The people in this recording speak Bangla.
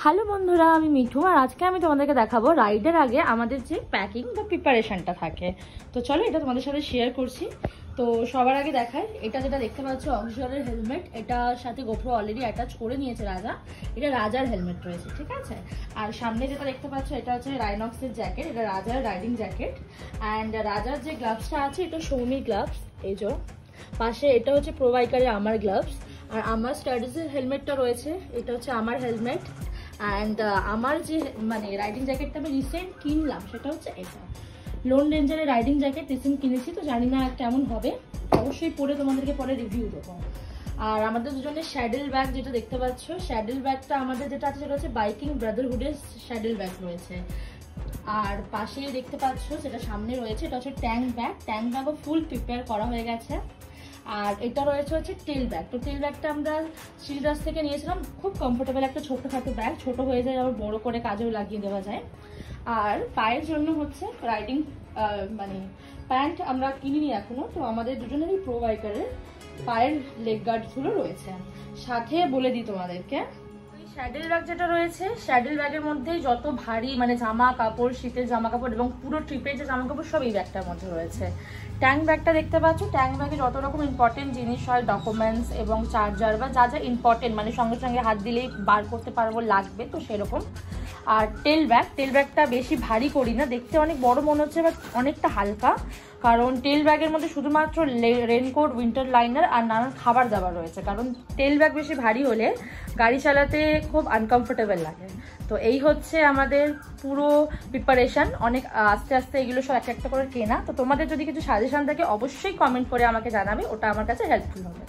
হ্যালো বন্ধুরা, আমি মিঠু আর আজকে আমি তোমাদেরকে দেখাবো রাইডের আগে আমাদের যে প্যাকিং বা প্রিপারেশনটা থাকে। তো চলো এটা তোমাদের সাথে শেয়ার করছি। তো সবার আগে দেখায়, এটা যেটা দেখতে পাচ্ছ অক্সিজেনের হেলমেট, এটার সাথে গোপ্রো অলরেডি অ্যাটাচ করে নিয়েছে রাজা। এটা রাজার হেলমেট রয়েছে, ঠিক আছে। আর সামনে যেটা দেখতে পাচ্ছ এটা হচ্ছে রাইনক্সের জ্যাকেট, এটা রাজার রাইডিং জ্যাকেট। অ্যান্ড রাজার যে গ্লাভসটা আছে এটা সৌমির গ্লাভস, এই যে পাশে এটা হচ্ছে প্রোভাইকারের আমার গ্লাভস। আর আমার স্টাডিজের হেলমেটটা রয়েছে, এটা হচ্ছে আমার হেলমেট। অ্যান্ড আমার যে মানে রাইডিং জ্যাকেটটা আমি রিসেন্ট কিনলাম সেটা হচ্ছে এটা লোন রেঞ্জারের রাইডিং জ্যাকেট, রিসেন্ট কিনেছি। তো জানি না কেমন হবে, অবশ্যই পরে তোমাদেরকে পরে রিভিউ দেবো। আর আমাদের দুজনের শ্যাডেল ব্যাগ যেটা দেখতে পাচ্ছ, শ্যাডেল ব্যাগটা আমাদের যেটা আছে সেটা হচ্ছে বাইকিং ব্রাদারহুডের শ্যাডেল ব্যাগ রয়েছে। আর পাশে দেখতে পাচ্ছ যেটা সামনে রয়েছে এটা হচ্ছে ট্যাঙ্ক ব্যাগ, ট্যাঙ্ক ব্যাগও ফুল প্রিপেয়ার করা হয়ে গেছে। আর এটা রয়েছে হচ্ছে টেল ব্যাগ। তো টেল ব্যাগটা আমরা শ্রীরাজ থেকে নিয়েছিলাম, খুব কমফোর্টেবল একটা ছোটোখাটো ব্যাগ, ছোট হয়ে যায় আবার বড় করে কাজেও লাগিয়ে দেওয়া যায়। আর পায়ের জন্য হচ্ছে রাইডিং মানে প্যান্ট আমরা কিনিনি এখনো, তো আমাদের দুজনেরই প্রোভাইকারের পায়ের লেগ গার্ডসগুলো রয়েছে। সাথে বলে দিই তোমাদেরকে, শ্যাডেল ব্যাগ যেটা রয়েছে, শ্যাডেল ব্যাগের মধ্যেই যত ভারী মানে জামা কাপড়, শীতের জামা কাপড় এবং পুরো ট্রিপের যে জামা কাপড় সব এই ব্যাগটার মধ্যে রয়েছে। ট্যাঙ্ক ব্যাগটা দেখতে পাচ্ছ, ট্যাঙ্ক ব্যাগে যত রকম ইম্পর্টেন্ট জিনিস হয়, ডকুমেন্টস এবং চার্জার বা যা যা ইম্পর্টেন্ট মানে সঙ্গে সঙ্গে হাত দিলেই বার করতে পারবো লাগবে, তো সেরকম। আর টেল ব্যাগটা বেশি ভারী করি না, দেখতে অনেক বড় মনে হচ্ছে বাট অনেকটা হালকা, কারণ টেল ব্যাগের মধ্যে শুধুমাত্র রেনকোট, উইন্টার লাইনার আর নানান খাবার দাবার রয়েছে। কারণ টেল ব্যাগ বেশি ভারী হলে গাড়ি চালাতে খুব আনকমফোর্টেবল লাগে। তো এই হচ্ছে আমাদের পুরো প্রিপারেশন, অনেক আস্তে আস্তে এগুলো সব একটা একটা করে কেনা। তো তোমাদের যদি কিছু সাজেশন থাকে অবশ্যই কমেন্ট করে আমাকে জানাবে, ওটা আমার কাছে হেল্পফুল হবে।